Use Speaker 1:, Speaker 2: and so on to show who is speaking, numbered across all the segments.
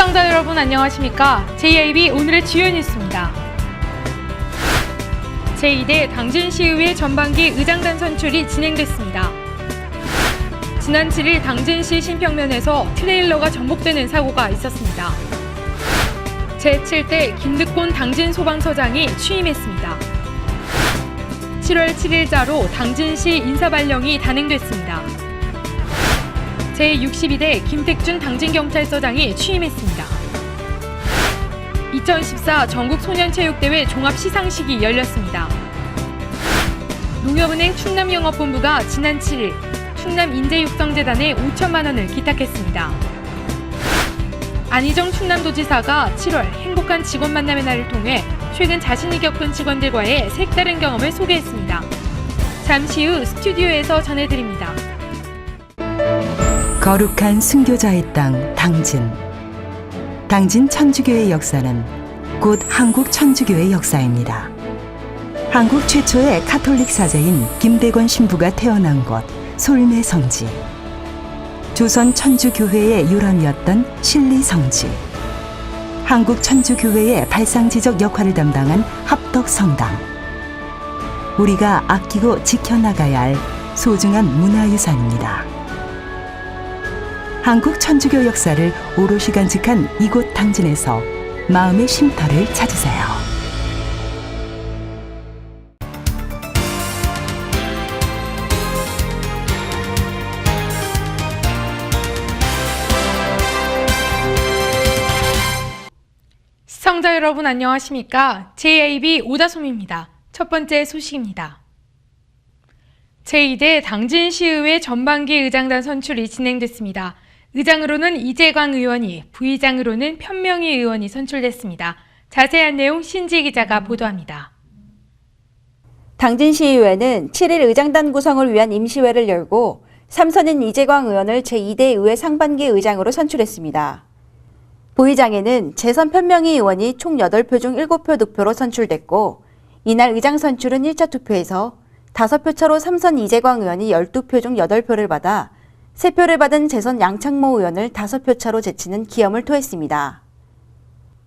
Speaker 1: 시청자 여러분 안녕하십니까? JIB 오늘의 주요 뉴스입니다. 제2대 당진시의회 전반기 의장단 선출이 진행됐습니다. 지난 7일 당진시 신평면에서 트레일러가 전복되는 사고가 있었습니다. 제7대 김득곤 당진소방서장이 취임했습니다. 7월 7일자로 당진시 인사발령이 단행됐습니다. 제62대 김택준 당진경찰서장이 취임했습니다. 2014 전국소년체육대회 종합시상식이 열렸습니다. 농협은행 충남영업본부가 지난 7일 충남인재육성재단에 5천만 원을 기탁했습니다. 안희정 충남도지사가 7월 행복한 직원 만남의 날을 통해 최근 자신이 겪은 직원들과의 색다른 경험을 소개했습니다. 잠시 후 스튜디오에서 전해드립니다.
Speaker 2: 거룩한 순교자의 땅 당진. 당진 천주교의 역사는 곧 한국 천주교의 역사입니다. 한국 최초의 카톨릭 사제인 김대권 신부가 태어난 곳 솔매 성지. 조선 천주교회의 유람이었던 신리 성지. 한국 천주교회의 발상지적 역할을 담당한 합덕 성당. 우리가 아끼고 지켜나가야 할 소중한 문화유산입니다. 한국 천주교 역사를 오롯이 간직한 이곳 당진에서 마음의 쉼터를 찾으세요.
Speaker 1: 시청자 여러분 안녕하십니까? JIB 오다솜입니다. 첫 번째 소식입니다. 제2대 당진시의회 전반기 의장단 선출이 진행됐습니다. 의장으로는 이재광 의원이, 부의장으로는 편명희 의원이 선출됐습니다. 자세한 내용 신지 기자가 보도합니다.
Speaker 3: 당진시의회는 7일 의장단 구성을 위한 임시회를 열고 3선인 이재광 의원을 제2대 의회 상반기 의장으로 선출했습니다. 부의장에는 재선 편명희 의원이 총 8표 중 7표 득표로 선출됐고, 이날 의장 선출은 1차 투표에서 5표 차로 3선 이재광 의원이 12표 중 8표를 받아 3표를 받은 재선 양창모 의원을 5표 차로 제치는 기염을 토했습니다.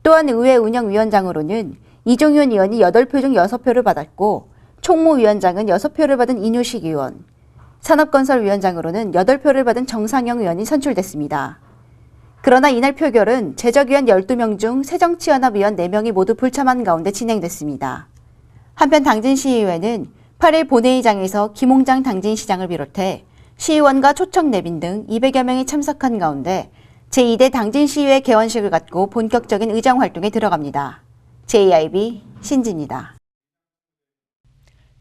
Speaker 3: 또한 의회 운영위원장으로는 이종윤 의원이 8표 중 6표를 받았고, 총무위원장은 6표를 받은 이뇨식 의원, 산업건설위원장으로는 8표를 받은 정상영 의원이 선출됐습니다. 그러나 이날 표결은 제적위원 12명 중 새정치연합위원 4명이 모두 불참한 가운데 진행됐습니다. 한편 당진시의회는 8일 본회의장에서 김홍장 당진시장을 비롯해 시의원과 초청 내빈 등 200여 명이 참석한 가운데 제2대 당진시의회 개원식을 갖고 본격적인 의정 활동에 들어갑니다. JIB 신지입니다.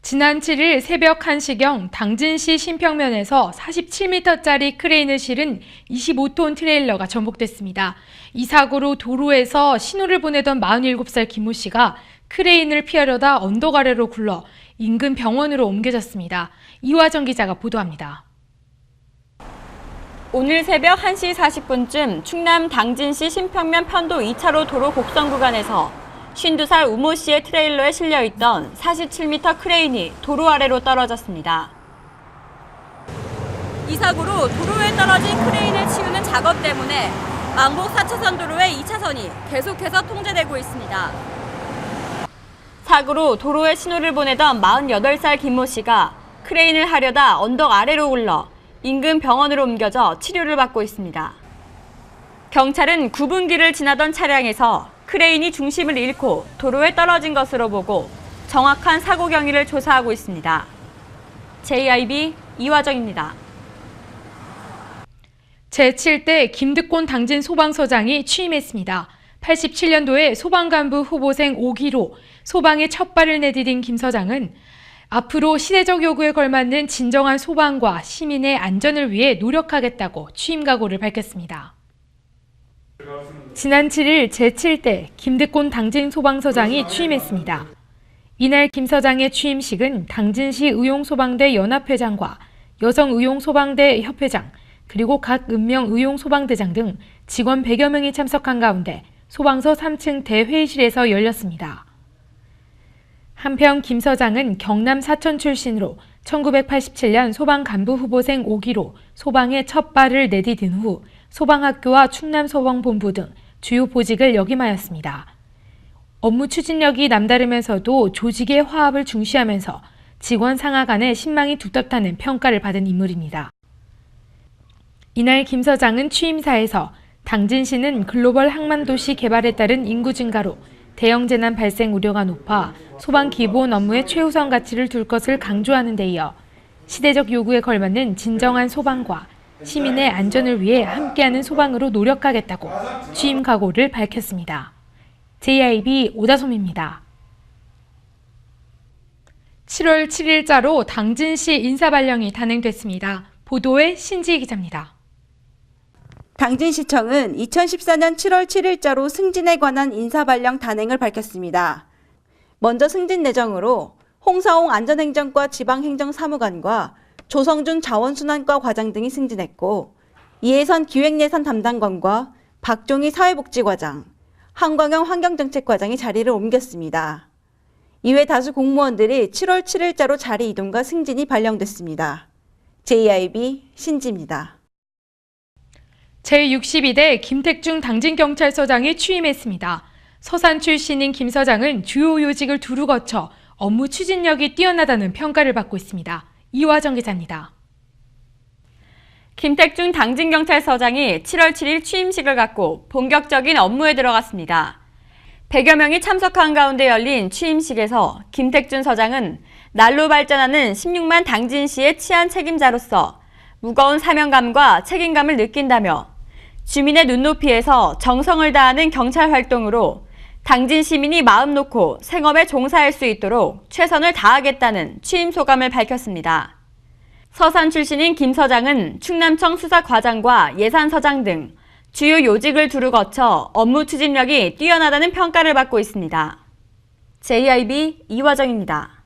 Speaker 1: 지난 7일 새벽 1시경 당진시 신평면에서 47m짜리 크레인을 실은 25톤 트레일러가 전복됐습니다. 이 사고로 도로에서 신호를 보내던 47살 김모 씨가 크레인을 피하려다 언덕 아래로 굴러 인근 병원으로 옮겨졌습니다. 이화정 기자가 보도합니다.
Speaker 4: 오늘 새벽 1시 40분쯤 충남 당진시 신평면 편도 2차로 도로 곡선 구간에서 52살 우모 씨의 트레일러에 실려있던 47m 크레인이 도로 아래로 떨어졌습니다. 이 사고로 도로에 떨어진 크레인을 치우는 작업 때문에 왕복 4차선 도로의 2차선이 계속해서 통제되고 있습니다. 사고로 도로에 신호를 보내던 48살 김모 씨가 크레인을 하려다 언덕 아래로 굴러 인근 병원으로 옮겨져 치료를 받고 있습니다. 경찰은 구분기를 지나던 차량에서 크레인이 중심을 잃고 도로에 떨어진 것으로 보고 정확한 사고 경위를 조사하고 있습니다. JIB 이화정입니다.
Speaker 1: 제7대 김득곤 당진소방서장이 취임했습니다. 87년도에 소방간부 후보생 5기로 소방에 첫 발을 내디딘 김 서장은 앞으로 시대적 요구에 걸맞는 진정한 소방과 시민의 안전을 위해 노력하겠다고 취임 각오를 밝혔습니다. 지난 7일 제7대 김득곤 당진소방서장이 취임했습니다. 이날 김 서장의 취임식은 당진시 의용소방대 연합회장과 여성의용소방대 협회장, 그리고 각 읍명 의용소방대장 등 직원 100여 명이 참석한 가운데 소방서 3층 대회의실에서 열렸습니다. 한편 김 서장은 경남 사천 출신으로 1987년 소방간부 후보생 5기로 소방에 첫 발을 내디딘 후 소방학교와 충남소방본부 등 주요 보직을 역임하였습니다. 업무 추진력이 남다르면서도 조직의 화합을 중시하면서 직원 상하 간의 신망이 두텁다는 평가를 받은 인물입니다. 이날 김 서장은 취임사에서 당진시는 글로벌 항만도시 개발에 따른 인구 증가로 대형 재난 발생 우려가 높아 소방 기본 업무에 최우선 가치를 둘 것을 강조하는 데 이어 시대적 요구에 걸맞는 진정한 소방과 시민의 안전을 위해 함께하는 소방으로 노력하겠다고 취임 각오를 밝혔습니다. JIB 오다솜입니다. 7월 7일자로 당진시 인사발령이 단행됐습니다. 보도에 신지희 기자입니다.
Speaker 3: 당진시청은 2014년 7월 7일자로 승진에 관한 인사발령 단행을 밝혔습니다. 먼저 승진 내정으로 홍사홍 안전행정과 지방행정사무관과 조성준 자원순환과 과장 등이 승진했고, 이혜선 기획예산 담당관과 박종희 사회복지과장, 한광영 환경정책과장이 자리를 옮겼습니다. 이외 다수 공무원들이 7월 7일자로 자리 이동과 승진이 발령됐습니다. JIB 신지입니다.
Speaker 1: 제62대 김택중 당진경찰서장이 취임했습니다. 서산 출신인 김 서장은 주요 요직을 두루 거쳐 업무 추진력이 뛰어나다는 평가를 받고 있습니다. 이화정 기자입니다.
Speaker 4: 김택중 당진경찰서장이 7월 7일 취임식을 갖고 본격적인 업무에 들어갔습니다. 100여 명이 참석한 가운데 열린 취임식에서 김택준 서장은 날로 발전하는 16만 당진시의 치안 책임자로서 무거운 사명감과 책임감을 느낀다며 주민의 눈높이에서 정성을 다하는 경찰 활동으로 당진 시민이 마음 놓고 생업에 종사할 수 있도록 최선을 다하겠다는 취임 소감을 밝혔습니다. 서산 출신인 김 서장은 충남청 수사과장과 예산서장 등 주요 요직을 두루 거쳐 업무 추진력이 뛰어나다는 평가를 받고 있습니다. JIB 이화정입니다.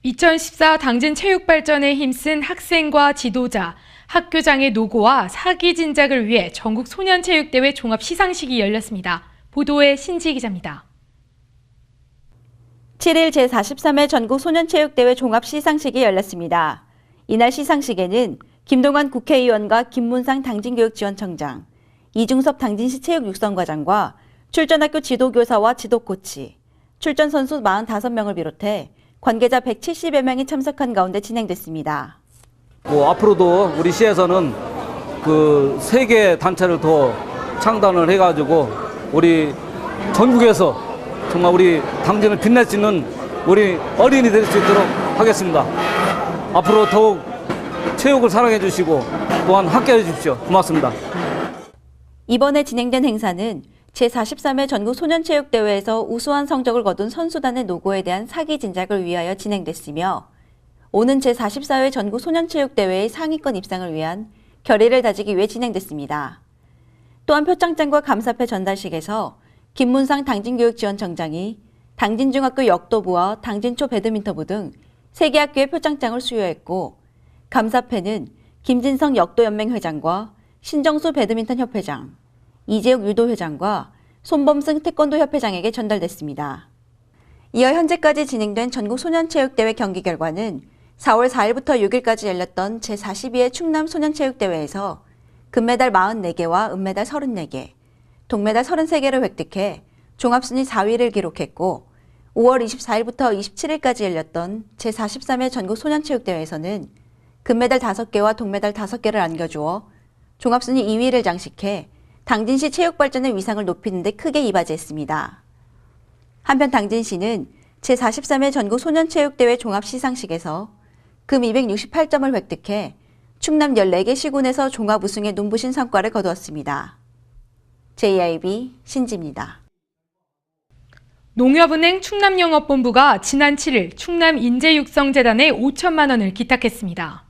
Speaker 1: 2014 당진 체육발전에 힘쓴 학생과 지도자, 학교장의 노고와 사기 진작을 위해 전국 소년체육대회 종합 시상식이 열렸습니다. 보도에 신지 기자입니다.
Speaker 3: 7일 제43회 전국 소년체육대회 종합 시상식이 열렸습니다. 이날 시상식에는 김동완 국회의원과 김문상 당진교육지원청장, 이중섭 당진시 체육육성과장과 출전학교 지도교사와 지도코치, 출전선수 45명을 비롯해 관계자 170여 명이 참석한 가운데 진행됐습니다.
Speaker 5: 앞으로도 우리 시에서는 그 3개 단체를 더 창단을 해가지고 우리 전국에서 정말 우리 당진을 빛낼 수 있는 우리 어린이 될 수 있도록 하겠습니다. 앞으로 더욱 체육을 사랑해 주시고 또한 함께해 주십시오. 고맙습니다.
Speaker 3: 이번에 진행된 행사는 제43회 전국 소년체육대회에서 우수한 성적을 거둔 선수단의 노고에 대한 사기 진작을 위하여 진행됐으며, 오는 제44회 전국 소년체육대회의 상위권 입상을 위한 결의를 다지기 위해 진행됐습니다. 또한 표창장과 감사패 전달식에서 김문상 당진교육지원청장이 당진중학교 역도부와 당진초 배드민턴부 등 3개 학교의 표창장을 수여했고, 감사패는 김진성 역도연맹 회장과 신정수 배드민턴 협회장, 이재욱 유도회장과 손범승 태권도 협회장에게 전달됐습니다. 이어 현재까지 진행된 전국 소년체육대회 경기 결과는 4월 4일부터 6일까지 열렸던 제42회 충남 소년체육대회에서 금메달 44개와 은메달 34개, 동메달 33개를 획득해 종합순위 4위를 기록했고, 5월 24일부터 27일까지 열렸던 제43회 전국 소년체육대회에서는 금메달 5개와 동메달 5개를 안겨주어 종합순위 2위를 장식해 당진시 체육발전의 위상을 높이는 데 크게 이바지했습니다. 한편 당진시는 제43회 전국 소년체육대회 종합시상식에서 금 268점을 획득해 충남 14개 시군에서 종합 우승에 눈부신 성과를 거두었습니다. JIB 신지입니다.
Speaker 1: 농협은행 충남영업본부가 지난 7일 충남인재육성재단에 5천만 원을 기탁했습니다.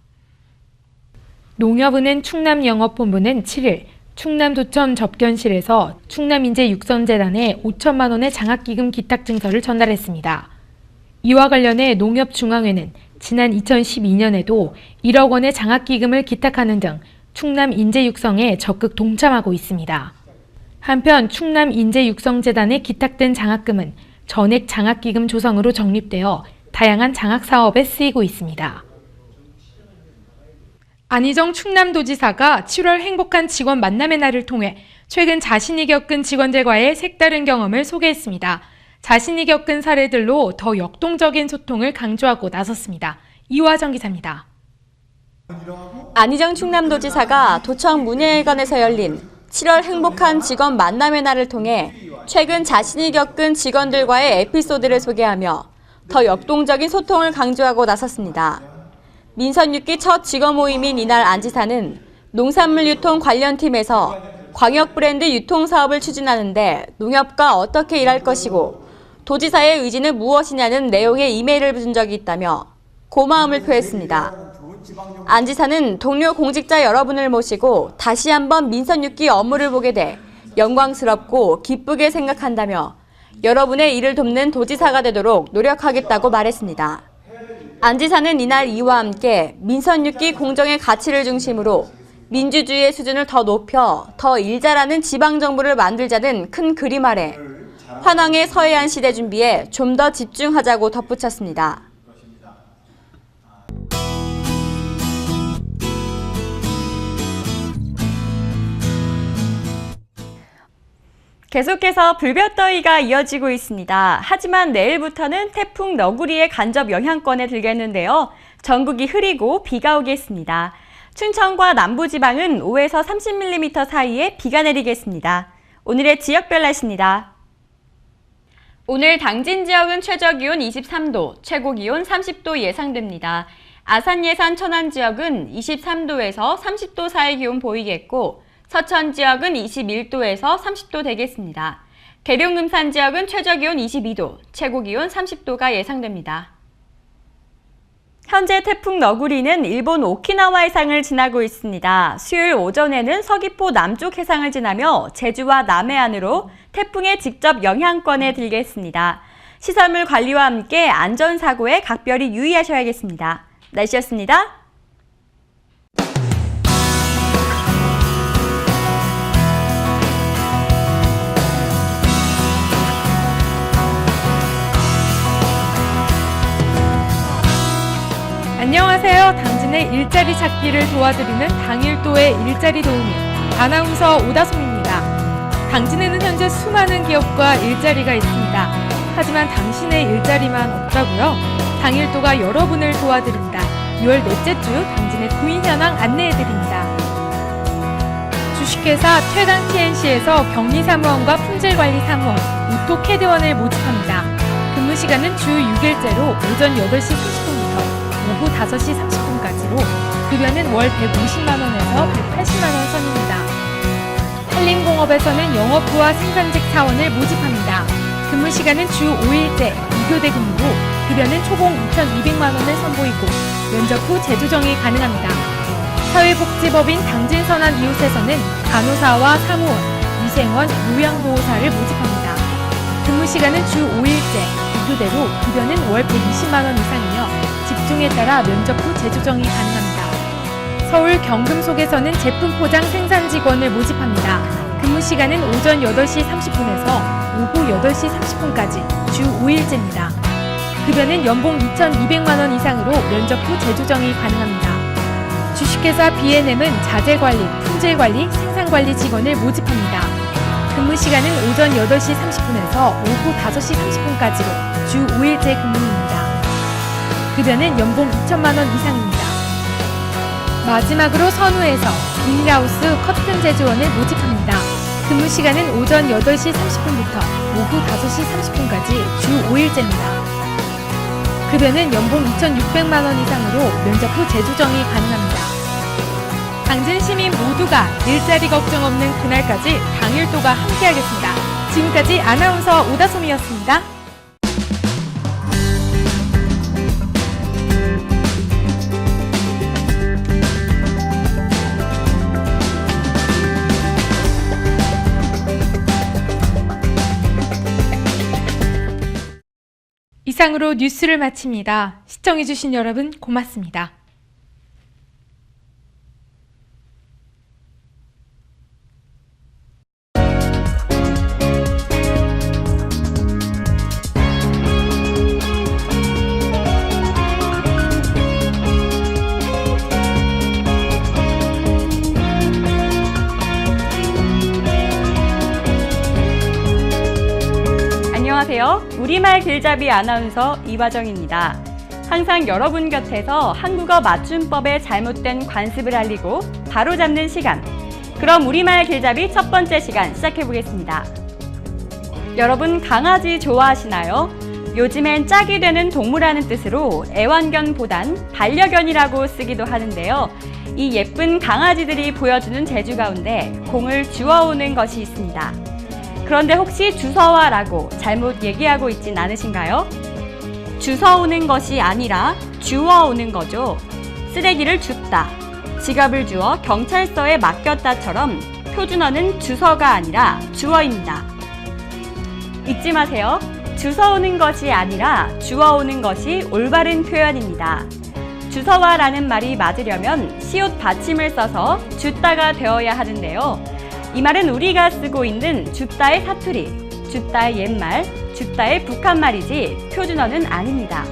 Speaker 1: 농협은행 충남영업본부는 7일 충남도청 접견실에서 충남인재육성재단에 5천만 원의 장학기금 기탁 증서를 전달했습니다. 이와 관련해 농협중앙회는 지난 2012년에도 1억 원의 장학기금을 기탁하는 등 충남인재육성에 적극 동참하고 있습니다. 한편 충남인재육성재단에 기탁된 장학금은 전액 장학기금 조성으로 적립되어 다양한 장학사업에 쓰이고 있습니다. 안희정 충남도지사가 7월 행복한 직원 만남의 날을 통해 최근 자신이 겪은 직원들과의 색다른 경험을 소개했습니다. 자신이 겪은 사례들로 더 역동적인 소통을 강조하고 나섰습니다. 이화정 기자입니다.
Speaker 4: 안희정 충남도지사가 도청 문예회관에서 열린 7월 행복한 직원 만남의 날을 통해 최근 자신이 겪은 직원들과의 에피소드를 소개하며 더 역동적인 소통을 강조하고 나섰습니다. 민선 6기 첫 직원 모임인 이날 안 지사는 농산물 유통 관련팀에서 광역 브랜드 유통 사업을 추진하는데 농협과 어떻게 일할 것이고 도지사의 의지는 무엇이냐는 내용의 이메일을 준 적이 있다며 고마움을 표했습니다. 안 지사는 동료 공직자 여러분을 모시고 다시 한번 민선 6기 업무를 보게 돼 영광스럽고 기쁘게 생각한다며 여러분의 일을 돕는 도지사가 되도록 노력하겠다고 말했습니다. 안 지사는 이날 이와 함께 민선 6기 공정의 가치를 중심으로 민주주의의 수준을 더 높여 더 일 잘하는 지방정부를 만들자는 큰 그림 아래 환왕의 서해안 시대 준비에 좀 더 집중하자고 덧붙였습니다. 계속해서 불볕더위가 이어지고 있습니다. 하지만 내일부터는 태풍 너구리의 간접 영향권에 들겠는데요. 전국이 흐리고 비가 오겠습니다. 춘천과 남부지방은 5에서 30mm 사이에 비가 내리겠습니다. 오늘의 지역별 날씨입니다. 오늘 당진 지역은 최저기온 23도, 최고기온 30도 예상됩니다. 아산 예산 천안 지역은 23도에서 30도 사이 기온 보이겠고 서천 지역은 21도에서 30도 되겠습니다. 계룡 금산 지역은 최저기온 22도, 최고기온 30도가 예상됩니다. 현재 태풍 너구리는 일본 오키나와 해상을 지나고 있습니다. 수요일 오전에는 서귀포 남쪽 해상을 지나며 제주와 남해안으로 태풍의 직접 영향권에 들겠습니다. 시설물 관리와 함께 안전사고에 각별히 유의하셔야겠습니다. 날씨였습니다.
Speaker 1: 안녕하세요. 당진의 일자리 찾기를 도와드리는 당일도의 일자리 도우미 아나운서 오다솜입니다. 당진에는 현재 수많은 기업과 일자리가 있습니다. 하지만 당신의 일자리만 없다고요? 당일도가 여러분을 도와드립니다. 6월 넷째 주 당진의 구인 현황 안내해드립니다. 주식회사 최강 TNC에서 격리사무원과 품질관리사무원, 우토캐드원을 모집합니다. 근무 시간은 주 6일제로 오전 8시 30분부터 오후 5시 30분까지로 급여는 월 150만원에서 180만원 선입니다. 한림공업에서는 영업부와 생산직 사원을 모집합니다. 근무 시간은 주 5일제 2교대 근무로 급여는 초봉 2,200만원을 선보이고 면접 후 재조정이 가능합니다. 사회복지법인 당진선안 이웃에서는 간호사와 사무원, 위생원, 요양보호사를 모집합니다. 근무 시간은 주 5일제 2교대로 급여는 월 120만원 이상이며 직종에 따라 면접 후 재조정이 가능합니다. 서울 경금속에서는 제품 포장 생산 직원을 모집합니다. 근무 시간은 오전 8시 30분에서 오후 8시 30분까지 주 5일제입니다. 급여는 연봉 2,200만원 이상으로 면접 후 재조정이 가능합니다. 주식회사 B&M은 자재관리, 품질관리, 생산관리 직원을 모집합니다. 근무 시간은 오전 8시 30분에서 오후 5시 30분까지로 주 5일제 근무입니다. 급여는 연봉 2천만원 이상입니다. 마지막으로 선우에서 비닐하우스 커튼 제조원을 모집합니다. 근무 시간은 오전 8시 30분부터 오후 5시 30분까지 주 5일제입니다. 급여는 연봉 2,600만원 이상으로 면접 후 재조정이 가능합니다. 당진 시민 모두가 일자리 걱정 없는 그날까지 당일도가 함께하겠습니다. 지금까지 아나운서 오다솜이었습니다. 이상으로 뉴스를 마칩니다. 시청해주신 여러분 고맙습니다.
Speaker 4: 안녕하세요. 우리말 길잡이 아나운서 이화정입니다. 항상 여러분 곁에서 한국어 맞춤법의 잘못된 관습을 알리고 바로잡는 시간. 그럼 우리말 길잡이 첫 번째 시간 시작해 보겠습니다. 여러분 강아지 좋아하시나요? 요즘엔 짝이 되는 동물하는 뜻으로 애완견보단 반려견이라고 쓰기도 하는데요. 이 예쁜 강아지들이 보여주는 재주 가운데 공을 주워오는 것이 있습니다. 그런데 혹시 주워와라고 잘못 얘기하고 있진 않으신가요? 주워오는 것이 아니라 주워오는 거죠. 쓰레기를 줍다, 지갑을 주워 경찰서에 맡겼다처럼 표준어는 주서가 아니라 주어입니다. 잊지 마세요. 주워오는 것이 아니라 주워오는 것이 올바른 표현입니다. 주워와라는 말이 맞으려면 시옷 받침을 써서 줍다가 되어야 하는데요. 이 말은 우리가 쓰고 있는 줍다의 사투리, 줍다의 옛말, 줍다의 북한말이지 표준어는 아닙니다.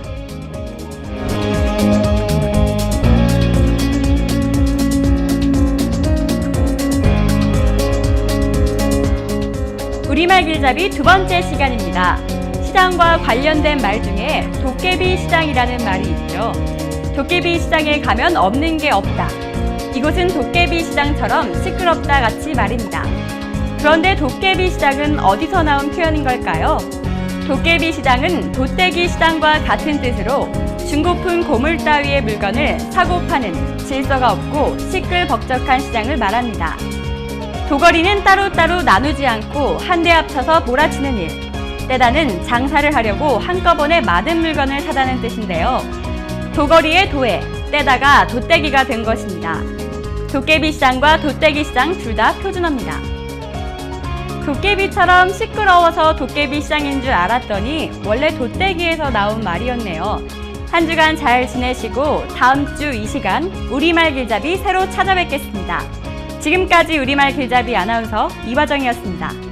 Speaker 4: 우리말 길잡이 두 번째 시간입니다. 시장과 관련된 말 중에 도깨비 시장이라는 말이 있죠. 도깨비 시장에 가면 없는 게 없다. 이곳은 도깨비 시장처럼 시끄럽다 같이 말입니다. 그런데 도깨비 시장은 어디서 나온 표현인 걸까요? 도깨비 시장은 도떼기 시장과 같은 뜻으로 중고품 고물 따위의 물건을 사고 파는 질서가 없고 시끌벅적한 시장을 말합니다. 도거리는 따로따로 나누지 않고 한데 합쳐서 몰아치는 일. 떼다는 장사를 하려고 한꺼번에 많은 물건을 사다는 뜻인데요. 도거리의 도에 떼다가 도떼기가 된 것입니다. 도깨비 시장과 도떼기 시장 둘 다 표준어입니다. 도깨비처럼 시끄러워서 도깨비 시장인 줄 알았더니 원래 도떼기에서 나온 말이었네요. 한 주간 잘 지내시고 다음 주 이 시간 우리말 길잡이 새로 찾아뵙겠습니다. 지금까지 우리말 길잡이 아나운서 이화정이었습니다.